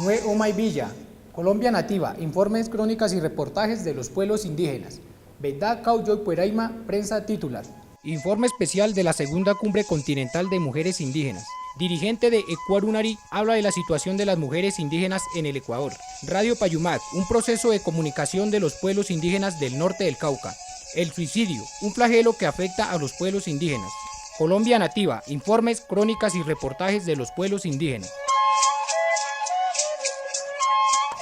Nue Omay Villa, Colombia Nativa, informes, crónicas y reportajes de los pueblos indígenas. Bedá Cauyoy Pueraima, prensa titular. Informe especial de la Segunda Cumbre Continental de Mujeres Indígenas. Dirigente de Ecuarunari habla de la situación de las mujeres indígenas en el Ecuador. Radio Payumac, un proceso de comunicación de los pueblos indígenas del norte del Cauca. El suicidio, un flagelo que afecta a los pueblos indígenas. Colombia Nativa, informes, crónicas y reportajes de los pueblos indígenas.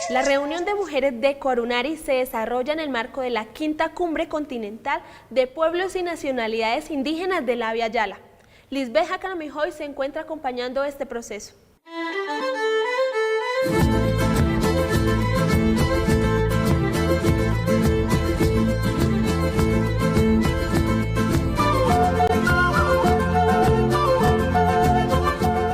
La reunión de mujeres de Ecuarunari se desarrolla en el marco de la Quinta Cumbre Continental de Pueblos y Nacionalidades Indígenas de la Abya Yala. Lisbeth Jacanamijoy se encuentra acompañando este proceso.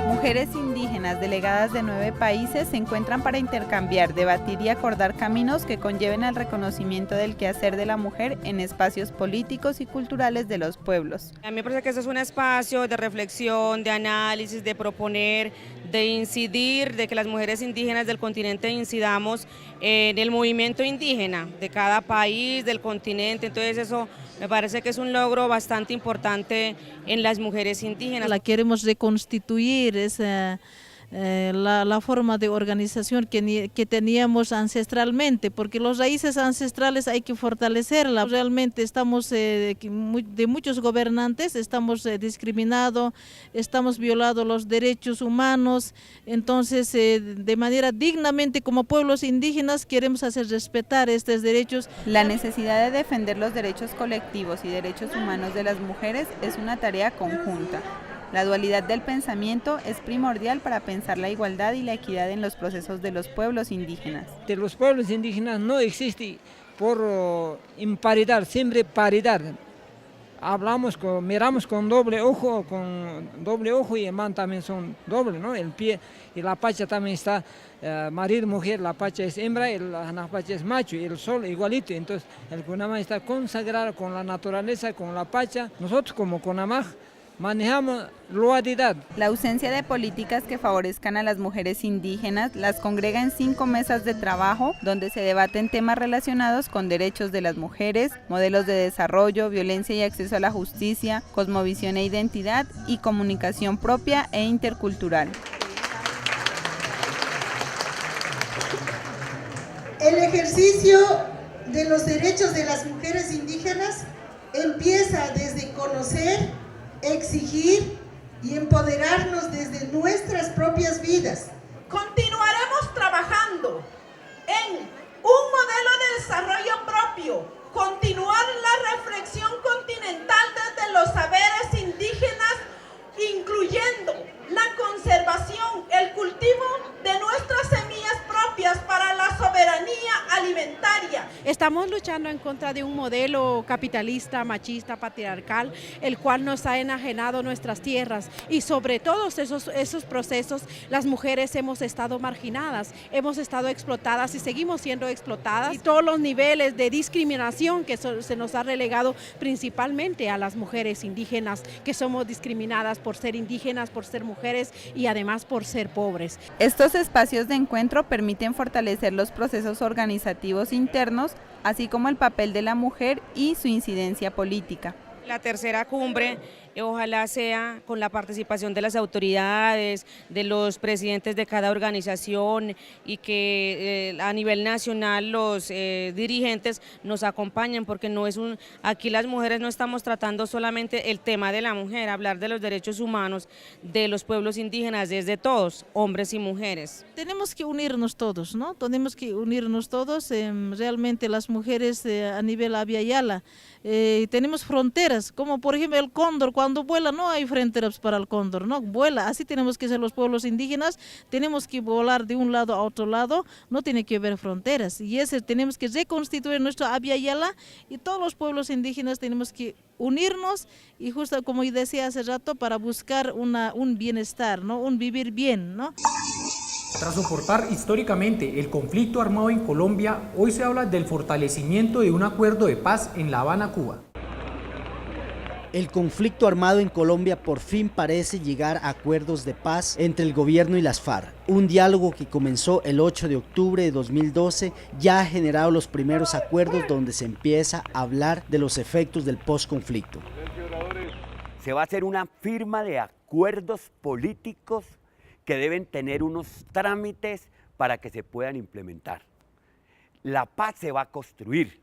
Mujeres indígenas delegadas de 9 países se encuentran para intercambiar, debatir y acordar caminos que conlleven al reconocimiento del quehacer de la mujer en espacios políticos y culturales de los pueblos. A mí me parece que este es un espacio de reflexión, de análisis, de proponer, de incidir, de que las mujeres indígenas del continente incidamos en el movimiento indígena de cada país, del continente. Entonces eso me parece que es un logro bastante importante en las mujeres indígenas. La queremos reconstituir, la forma de organización que teníamos ancestralmente, porque los raíces ancestrales hay que fortalecerlas. Realmente estamos de muchos gobernantes, estamos discriminados, estamos violando los derechos humanos, entonces de manera dignamente como pueblos indígenas queremos hacer respetar estos derechos. La necesidad de defender los derechos colectivos y derechos humanos de las mujeres es una tarea conjunta. La dualidad del pensamiento es primordial para pensar la igualdad y la equidad en los procesos de los pueblos indígenas. De los pueblos indígenas no existe por imparidad, siempre paridad. Miramos con doble ojo y el man también son doble, ¿no? El pie y la pacha también está marido, mujer, la pacha es hembra y la pacha es macho y el sol igualito. Entonces el Kunamaj está consagrado con la naturaleza, con la pacha. Nosotros como Kunamaj manejamos dualidad. La ausencia de políticas que favorezcan a las mujeres indígenas las congrega en 5 mesas de trabajo donde se debaten temas relacionados con derechos de las mujeres, modelos de desarrollo, violencia y acceso a la justicia, cosmovisión e identidad y comunicación propia e intercultural. El ejercicio de los derechos de las mujeres indígenas empieza desde conocer, exigir y empoderarnos desde nuestras propias vidas. Continuaremos trabajando en un modelo de desarrollo propio, continuar la reflexión continental desde los saberes indígenas, incluyendo la conservación, el cultivo de nuestras semillas propias para la soberanía alimentaria. Estamos luchando en contra de un modelo capitalista, machista, patriarcal, el cual nos ha enajenado nuestras tierras y sobre todos esos procesos las mujeres hemos estado marginadas, hemos estado explotadas y seguimos siendo explotadas y todos los niveles de discriminación que se nos ha relegado principalmente a las mujeres indígenas, que somos discriminadas por ser indígenas, por ser mujeres y además por ser pobres. Estos espacios de encuentro permiten fortalecer los procesos organizativos internos, así como el papel de la mujer y su incidencia política. La tercera cumbre ojalá sea con la participación de las autoridades, de los presidentes de cada organización y que a nivel nacional los dirigentes nos acompañen, porque aquí las mujeres no estamos tratando solamente el tema de la mujer, hablar de los derechos humanos de los pueblos indígenas desde todos, hombres y mujeres. Tenemos que unirnos todos, ¿no? Tenemos que unirnos todos, realmente las mujeres a nivel Abya Yala. Tenemos fronteras, como por ejemplo el cóndor, cuando vuela no hay fronteras para el cóndor, no vuela, así tenemos que ser los pueblos indígenas, tenemos que volar de un lado a otro lado, no tiene que haber fronteras, y tenemos que reconstituir nuestro Abya Yala, y todos los pueblos indígenas tenemos que unirnos, y justo como yo decía hace rato, para buscar un bienestar, ¿no? Un vivir bien, ¿no? Tras soportar históricamente el conflicto armado en Colombia, hoy se habla del fortalecimiento de un acuerdo de paz en La Habana, Cuba. El conflicto armado en Colombia por fin parece llegar a acuerdos de paz entre el gobierno y las FARC. Un diálogo que comenzó el 8 de octubre de 2012 ya ha generado los primeros acuerdos donde se empieza a hablar de los efectos del postconflicto. Se va a hacer una firma de acuerdos políticos que deben tener unos trámites para que se puedan implementar. La paz se va a construir.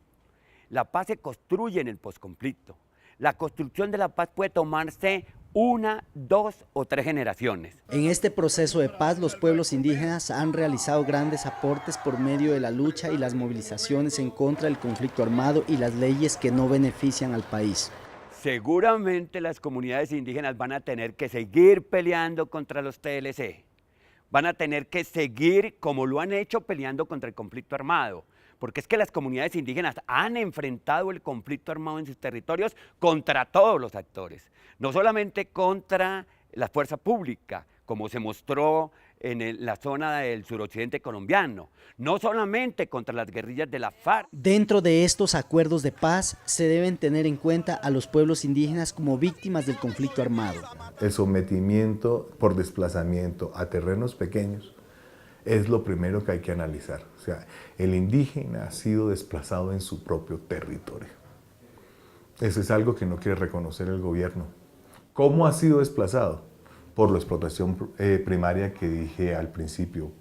La paz se construye en el postconflicto. La construcción de la paz puede tomarse 1, 2 o 3 generaciones. En este proceso de paz, los pueblos indígenas han realizado grandes aportes por medio de la lucha y las movilizaciones en contra del conflicto armado y las leyes que no benefician al país. Seguramente las comunidades indígenas van a tener que seguir peleando contra los TLC. Van a tener que seguir, como lo han hecho, peleando contra el conflicto armado. Porque es que las comunidades indígenas han enfrentado el conflicto armado en sus territorios contra todos los actores, no solamente contra la fuerza pública, como se mostró en la zona del suroccidente colombiano, no solamente contra las guerrillas de la FARC. Dentro de estos acuerdos de paz se deben tener en cuenta a los pueblos indígenas como víctimas del conflicto armado. El sometimiento por desplazamiento a terrenos pequeños es lo primero que hay que analizar. O sea, el indígena ha sido desplazado en su propio territorio. Eso es algo que no quiere reconocer el gobierno. ¿Cómo ha sido desplazado? Por la explotación primaria que dije al principio.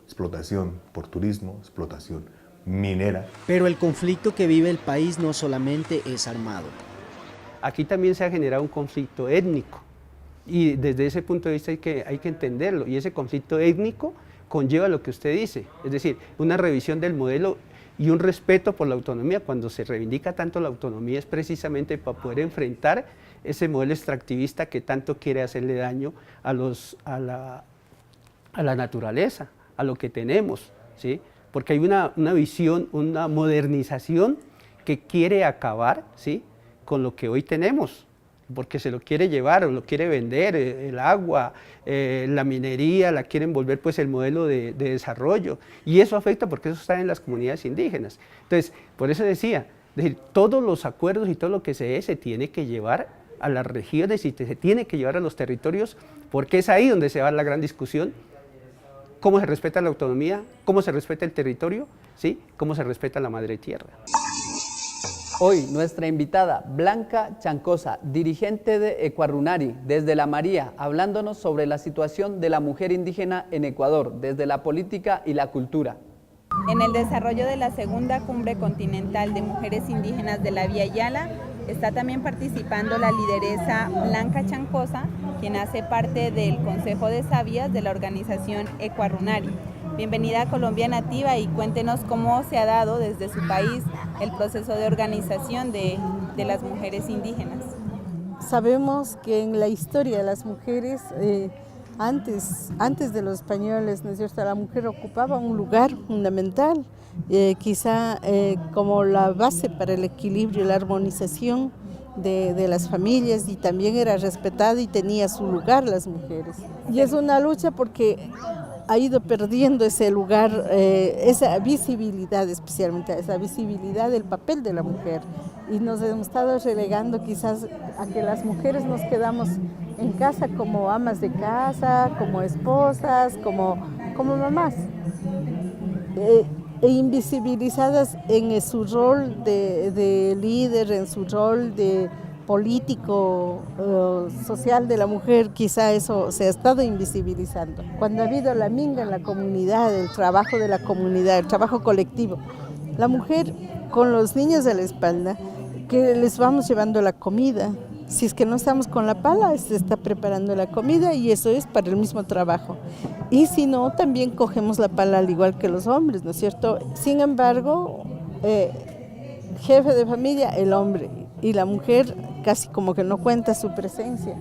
Explotación por turismo, explotación minera. Pero el conflicto que vive el país no solamente es armado. Aquí también se ha generado un conflicto étnico. Y desde ese punto de vista hay que entenderlo. Y ese conflicto étnico conlleva lo que usted dice, es decir, una revisión del modelo y un respeto por la autonomía. Cuando se reivindica tanto la autonomía es precisamente para poder enfrentar ese modelo extractivista que tanto quiere hacerle daño a la naturaleza, a lo que tenemos, ¿sí? Porque hay una visión, una modernización que quiere acabar, ¿sí?, con lo que hoy tenemos, porque se lo quiere llevar o lo quiere vender, el agua, la minería, la quieren volver pues el modelo de desarrollo, y eso afecta porque eso está en las comunidades indígenas. Entonces, por eso decía, es decir, todos los acuerdos y todo lo que se tiene que llevar a las regiones y se tiene que llevar a los territorios, porque es ahí donde se va la gran discusión, cómo se respeta la autonomía, cómo se respeta el territorio, ¿sí?, cómo se respeta la madre tierra. Hoy nuestra invitada Blanca Chancosa, dirigente de Ecuarunari, desde La María, hablándonos sobre la situación de la mujer indígena en Ecuador, desde la política y la cultura. En el desarrollo de la segunda cumbre continental de mujeres indígenas de la Vía Yala, está también participando la lideresa Blanca Chancosa, quien hace parte del Consejo de Sabias de la organización Ecuarunari. Bienvenida a Colombia Nativa y cuéntenos cómo se ha dado desde su país el proceso de organización de las mujeres indígenas. Sabemos que en la historia de las mujeres, antes de los españoles, ¿no es cierto?, la mujer ocupaba un lugar fundamental, quizá como la base para el equilibrio y la armonización de las familias, y también era respetada y tenía su lugar las mujeres. Y es una lucha porque ha ido perdiendo ese lugar, esa visibilidad, especialmente esa visibilidad del papel de la mujer, y nos hemos estado relegando quizás a que las mujeres nos quedamos en casa como amas de casa, como esposas, como mamás, e invisibilizadas en su rol de líder, en su rol de político, social de la mujer. Quizá eso se ha estado invisibilizando. Cuando ha habido la minga en la comunidad, el trabajo de la comunidad, el trabajo colectivo, la mujer con los niños a la espalda, que les vamos llevando la comida. Si es que no estamos con la pala, se está preparando la comida y eso es para el mismo trabajo. Y si no, también cogemos la pala al igual que los hombres, ¿no es cierto? Sin embargo, jefe de familia, el hombre, y la mujer casi como que no cuenta su presencia.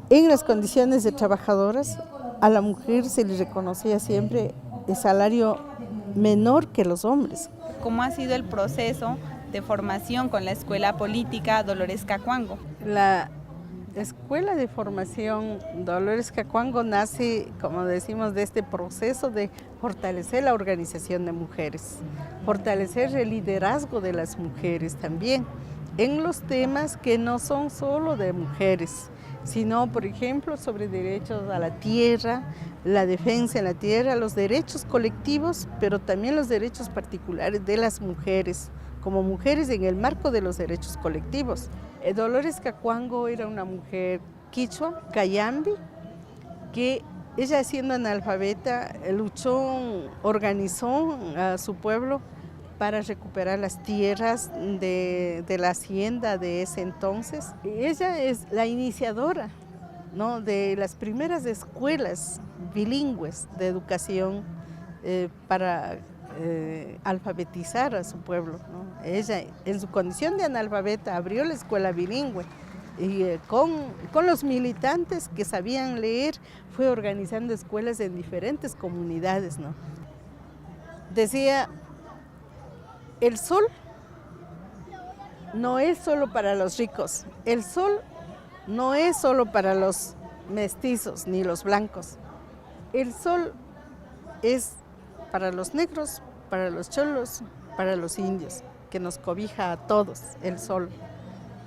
En las condiciones de trabajadoras, a la mujer se le reconocía siempre el salario menor que los hombres. ¿Cómo ha sido el proceso de formación con la Escuela Política Dolores Cacuango? La Escuela de Formación Dolores Cacuango nace, como decimos, de este proceso de fortalecer la organización de mujeres, fortalecer el liderazgo de las mujeres también, en los temas que no son solo de mujeres, sino, por ejemplo, sobre derechos a la tierra, la defensa de la tierra, los derechos colectivos, pero también los derechos particulares de las mujeres, como mujeres en el marco de los derechos colectivos. Dolores Cacuango era una mujer quichua, cayambi, que ella, siendo analfabeta, luchó, organizó a su pueblo para recuperar las tierras de la hacienda de ese entonces. Ella es la iniciadora, ¿no?, de las primeras escuelas bilingües de educación para alfabetizar a su pueblo, ¿no? Ella, en su condición de analfabeta, abrió la escuela bilingüe y con los militantes que sabían leer, fue organizando escuelas en diferentes comunidades, ¿no? Decía: el sol no es solo para los ricos, el sol no es solo para los mestizos ni los blancos, el sol es para los negros, para los cholos, para los indios, que nos cobija a todos el sol.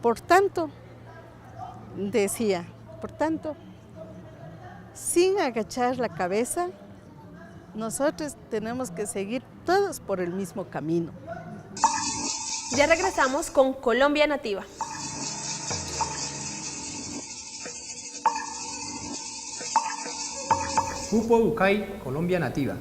Por tanto, decía, sin agachar la cabeza, nosotros tenemos que seguir todos por el mismo camino. Ya regresamos con Colombia Nativa. Grupo Ducay, Colombia Nativa.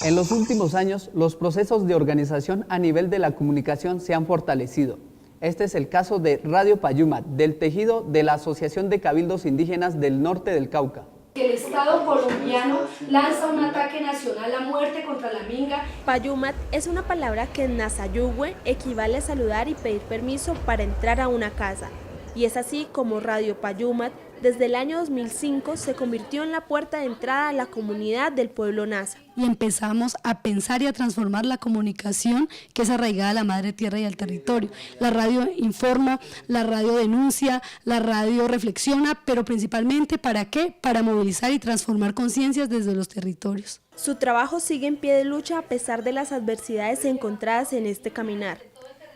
En los últimos años, los procesos de organización a nivel de la comunicación se han fortalecido. Este es el caso de Radio Payumat, del tejido de la Asociación de Cabildos Indígenas del Norte del Cauca. El Estado colombiano lanza un ataque nacional a muerte contra la minga. Payumat es una palabra que en Nazayugüe equivale a saludar y pedir permiso para entrar a una casa. Y es así como Radio Payumat, desde el año 2005, se convirtió en la puerta de entrada a la comunidad del pueblo Nasa. Y empezamos a pensar y a transformar la comunicación que es arraigada a la madre tierra y al territorio. La radio informa, la radio denuncia, la radio reflexiona, pero principalmente ¿para qué? Para movilizar y transformar conciencias desde los territorios. Su trabajo sigue en pie de lucha a pesar de las adversidades encontradas en este caminar.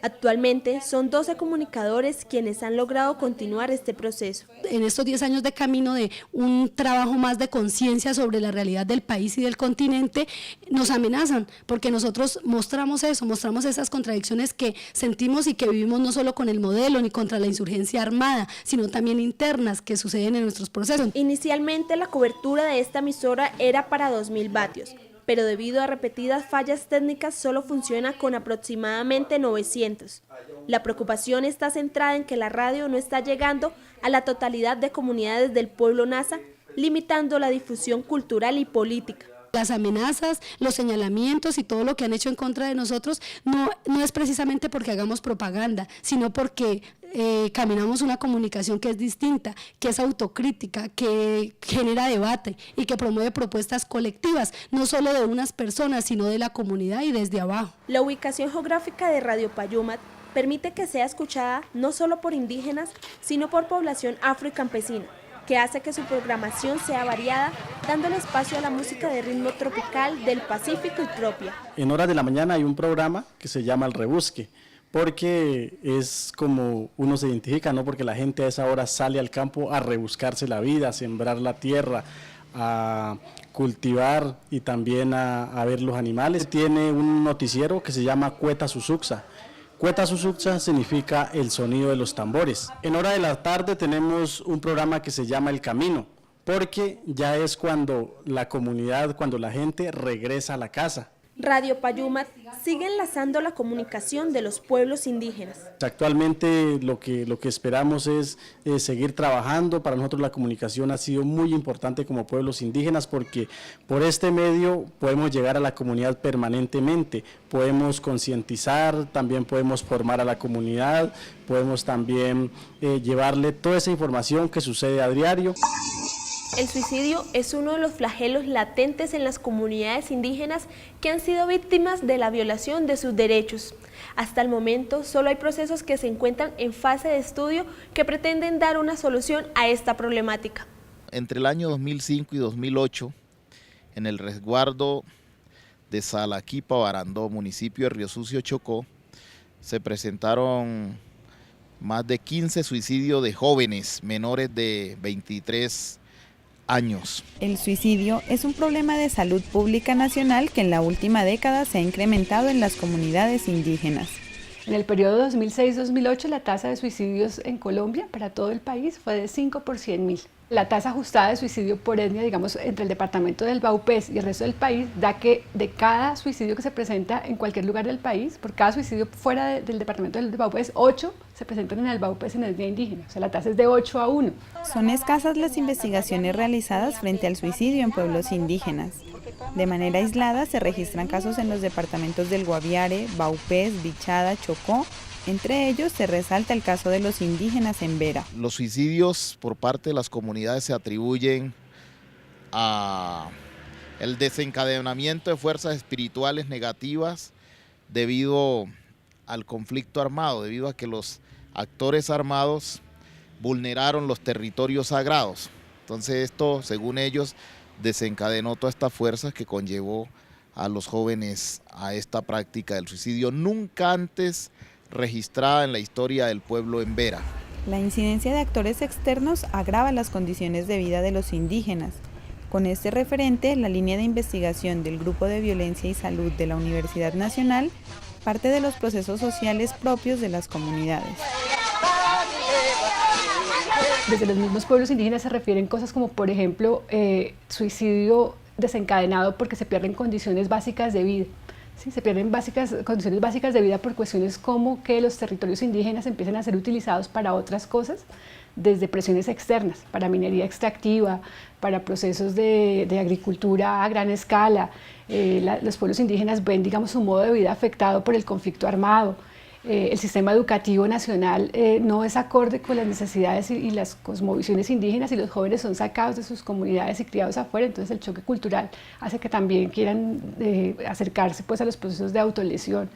Actualmente son 12 comunicadores quienes han logrado continuar este proceso. En estos 10 años de camino de un trabajo más de conciencia sobre la realidad del país y del continente, nos amenazan, porque nosotros mostramos eso, mostramos esas contradicciones que sentimos y que vivimos no solo con el modelo ni contra la insurgencia armada, sino también internas que suceden en nuestros procesos. Inicialmente la cobertura de esta emisora era para 2.000 vatios. Pero debido a repetidas fallas técnicas solo funciona con aproximadamente 900. La preocupación está centrada en que la radio no está llegando a la totalidad de comunidades del pueblo Nasa, limitando la difusión cultural y política. Las amenazas, los señalamientos y todo lo que han hecho en contra de nosotros no es precisamente porque hagamos propaganda, sino porque caminamos una comunicación que es distinta, que es autocrítica, que genera debate y que promueve propuestas colectivas, no solo de unas personas, sino de la comunidad y desde abajo. La ubicación geográfica de Radio Payumat permite que sea escuchada no solo por indígenas, sino por población afro y campesina, que hace que su programación sea variada, dándole espacio a la música de ritmo tropical del Pacífico y propia. En horas de la mañana hay un programa que se llama El Rebusque, porque es como uno se identifica, ¿no? Porque la gente a esa hora sale al campo a rebuscarse la vida, a sembrar la tierra, a cultivar y también a ver los animales. Tiene un noticiero que se llama Cueta Susuxa. Cueta Susuxa significa el sonido de los tambores. En hora de la tarde tenemos un programa que se llama El Camino, porque ya es cuando la comunidad, cuando la gente regresa a la casa. Radio Payumat sigue enlazando la comunicación de los pueblos indígenas. Actualmente lo que esperamos es seguir trabajando. Para nosotros la comunicación ha sido muy importante como pueblos indígenas, porque por este medio podemos llegar a la comunidad permanentemente, podemos concientizar, también podemos formar a la comunidad, podemos también llevarle toda esa información que sucede a diario. El suicidio es uno de los flagelos latentes en las comunidades indígenas que han sido víctimas de la violación de sus derechos. Hasta el momento, solo hay procesos que se encuentran en fase de estudio que pretenden dar una solución a esta problemática. Entre el año 2005 y 2008, en el resguardo de Salaquipa, Barandó, municipio de Río Sucio, Chocó, se presentaron más de 15 suicidios de jóvenes menores de 23 años. El suicidio es un problema de salud pública nacional que en la última década se ha incrementado en las comunidades indígenas. En el periodo 2006-2008 la tasa de suicidios en Colombia para todo el país fue de 5 por 100.000. La tasa ajustada de suicidio por etnia, digamos, entre el departamento del Vaupés y el resto del país, da que de cada suicidio que se presenta en cualquier lugar del país, por cada suicidio fuera del departamento del Vaupés, 8 se presentan en el Vaupés en etnia indígena. O sea, la tasa es de 8 a 1. Son escasas las investigaciones realizadas frente al suicidio en pueblos indígenas. De manera aislada se registran casos en los departamentos del Guaviare, Vaupés, Bichada, Chocó. Entre ellos se resalta el caso de los indígenas en Vera. Los suicidios por parte de las comunidades se atribuyen a el desencadenamiento de fuerzas espirituales negativas debido al conflicto armado, debido a que los actores armados vulneraron los territorios sagrados. Entonces esto, según ellos, desencadenó todas estas fuerzas que conllevó a los jóvenes a esta práctica del suicidio nunca antes registrada en la historia del pueblo en Vera. La incidencia de actores externos agrava las condiciones de vida de los indígenas. Con este referente, la línea de investigación del Grupo de Violencia y Salud de la Universidad Nacional parte de los procesos sociales propios de las comunidades. Desde los mismos pueblos indígenas se refieren cosas como, por ejemplo, suicidio desencadenado porque se pierden condiciones básicas de vida. Sí, se pierden condiciones básicas de vida por cuestiones como que los territorios indígenas empiezan a ser utilizados para otras cosas, desde presiones externas, para minería extractiva, para procesos de agricultura a gran escala. Los pueblos indígenas ven, digamos, su modo de vida afectado por el conflicto armado. El sistema educativo nacional no es acorde con las necesidades y las cosmovisiones indígenas, y los jóvenes son sacados de sus comunidades y criados afuera. Entonces el choque cultural hace que también quieran acercarse pues a los procesos de autolesión.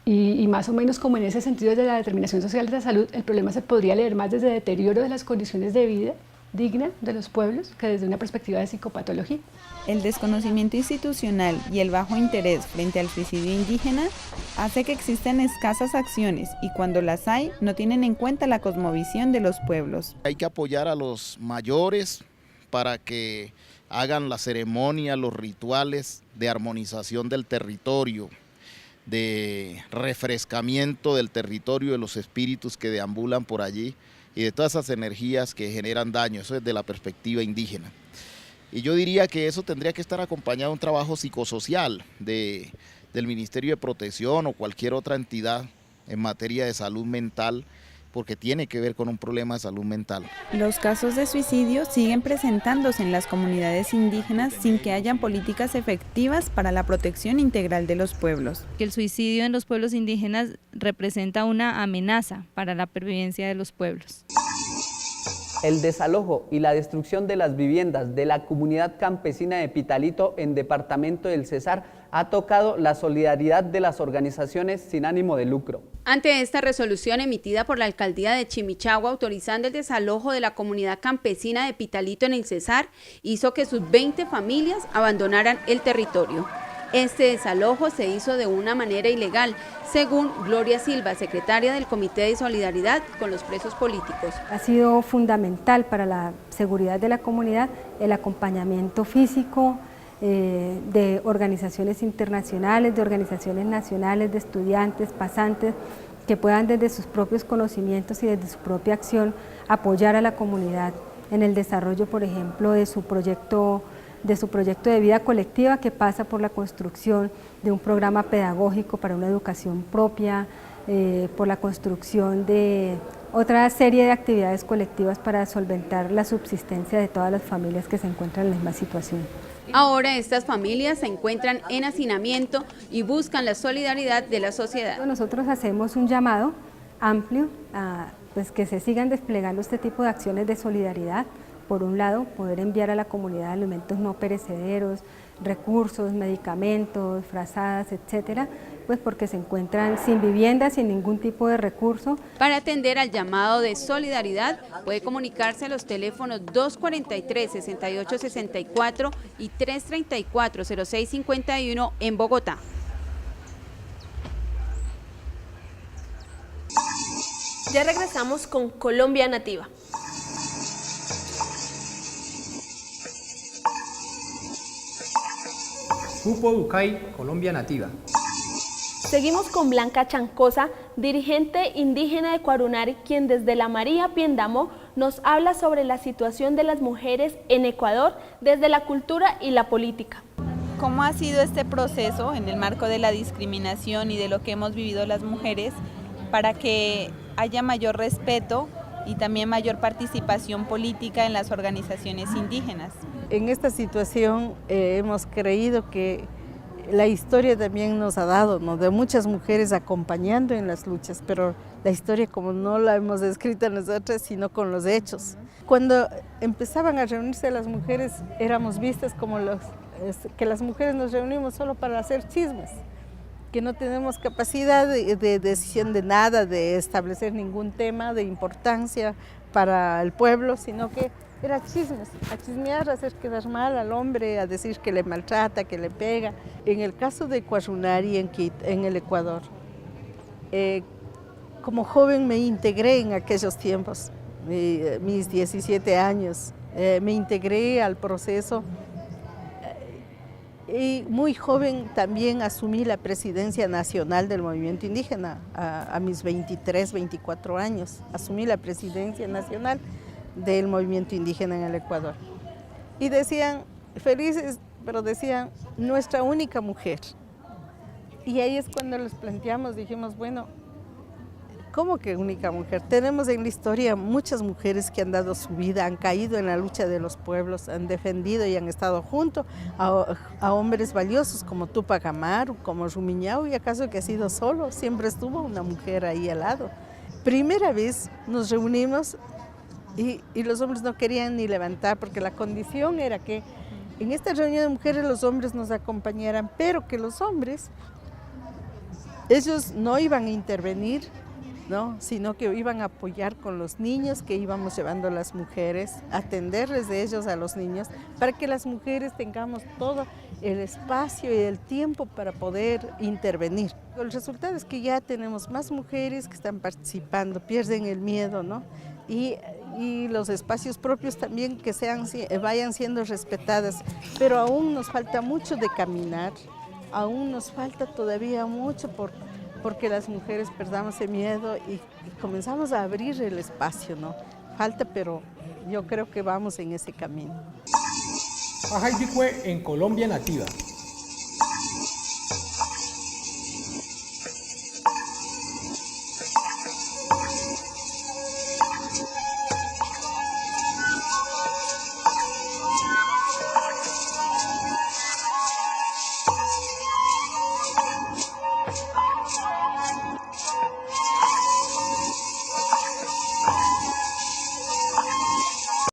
Y más o menos como en ese sentido, desde la determinación social de la salud, el problema se podría leer más desde deterioro de las condiciones de vida digna de los pueblos que desde una perspectiva de psicopatología. El desconocimiento institucional y el bajo interés frente al suicidio indígena hace que existan escasas acciones, y cuando las hay no tienen en cuenta la cosmovisión de los pueblos. Hay que apoyar a los mayores para que hagan la ceremonia, los rituales de armonización del territorio, de refrescamiento del territorio, de los espíritus que deambulan por allí y de todas esas energías que generan daño. Eso es de la perspectiva indígena. Y yo diría que eso tendría que estar acompañado de un trabajo psicosocial del Ministerio de Protección o cualquier otra entidad en materia de salud mental, porque tiene que ver con un problema de salud mental. Los casos de suicidio siguen presentándose en las comunidades indígenas sin que hayan políticas efectivas para la protección integral de los pueblos. El suicidio en los pueblos indígenas representa una amenaza para la pervivencia de los pueblos. El desalojo y la destrucción de las viviendas de la comunidad campesina de Pitalito en departamento del Cesar ha tocado la solidaridad de las organizaciones sin ánimo de lucro. Ante esta resolución emitida por la alcaldía de Chimichagua autorizando el desalojo de la comunidad campesina de Pitalito en el Cesar, hizo que sus 20 familias abandonaran el territorio. Este desalojo se hizo de una manera ilegal, según Gloria Silva, secretaria del Comité de Solidaridad con los Presos Políticos. Ha sido fundamental para la seguridad de la comunidad el acompañamiento físico de organizaciones internacionales, de organizaciones nacionales, de estudiantes, pasantes, que puedan desde sus propios conocimientos y desde su propia acción apoyar a la comunidad en el desarrollo, por ejemplo, de su proyecto de vida colectiva, que pasa por la construcción de un programa pedagógico para una educación propia, por la construcción de otra serie de actividades colectivas para solventar la subsistencia de todas las familias que se encuentran en la misma situación. Ahora estas familias se encuentran en hacinamiento y buscan la solidaridad de la sociedad. Nosotros hacemos un llamado amplio a que se sigan desplegando este tipo de acciones de solidaridad. Por un lado, poder enviar a la comunidad alimentos no perecederos, recursos, medicamentos, frazadas, etcétera, pues porque se encuentran sin vivienda, sin ningún tipo de recurso. Para atender al llamado de solidaridad, puede comunicarse a los teléfonos 243-6864 y 334-0651 en Bogotá. Ya regresamos con Colombia Nativa. Pupo Ducay, Colombia Nativa. Seguimos con Blanca Chancosa, dirigente indígena de Cuarunari, quien desde la María Piendamó nos habla sobre la situación de las mujeres en Ecuador desde la cultura y la política. ¿Cómo ha sido este proceso en el marco de la discriminación y de lo que hemos vivido las mujeres para que haya mayor respeto y también mayor participación política en las organizaciones indígenas? En esta situación hemos creído que la historia también nos ha dado, ¿no?, de muchas mujeres acompañando en las luchas, pero la historia como no la hemos escrito nosotras, sino con los hechos. Cuando empezaban a reunirse las mujeres, éramos vistas como que las mujeres nos reunimos solo para hacer chismes, que no tenemos capacidad de decisión de nada, de establecer ningún tema de importancia para el pueblo, sino que era chismes, a chismear, a hacer quedar mal al hombre, a decir que le maltrata, que le pega. En el caso de Cuarunari en el Ecuador, como joven me integré en aquellos tiempos, mis 17 años, me integré al proceso y muy joven también asumí la presidencia nacional del movimiento indígena, a mis 23, 24 años, asumí la presidencia nacional del movimiento indígena en el Ecuador. Y decían, felices, pero decían, nuestra única mujer. Y ahí es cuando les planteamos, dijimos, bueno, ¿cómo que única mujer? Tenemos en la historia muchas mujeres que han dado su vida, han caído en la lucha de los pueblos, han defendido y han estado junto a hombres valiosos como Tupac Amaru, como Rumiñahui, y acaso que ha sido solo, siempre estuvo una mujer ahí al lado. Primera vez nos reunimos y los hombres no querían ni levantar, porque la condición era que en esta reunión de mujeres los hombres nos acompañaran, pero que los hombres, ellos no iban a intervenir, ¿no?, sino que iban a apoyar con los niños que íbamos llevando a las mujeres, atenderles de ellos a los niños, para que las mujeres tengamos todo el espacio y el tiempo para poder intervenir. El resultado es que ya tenemos más mujeres que están participando, pierden el miedo, ¿no? Y los espacios propios también que vayan siendo respetadas, pero aún nos falta mucho de caminar, aún nos falta todavía mucho porque las mujeres perdamos el miedo y comenzamos a abrir el espacio, ¿no? Falta, pero yo creo que vamos en ese camino. Pajaybicue en Colombia Nativa.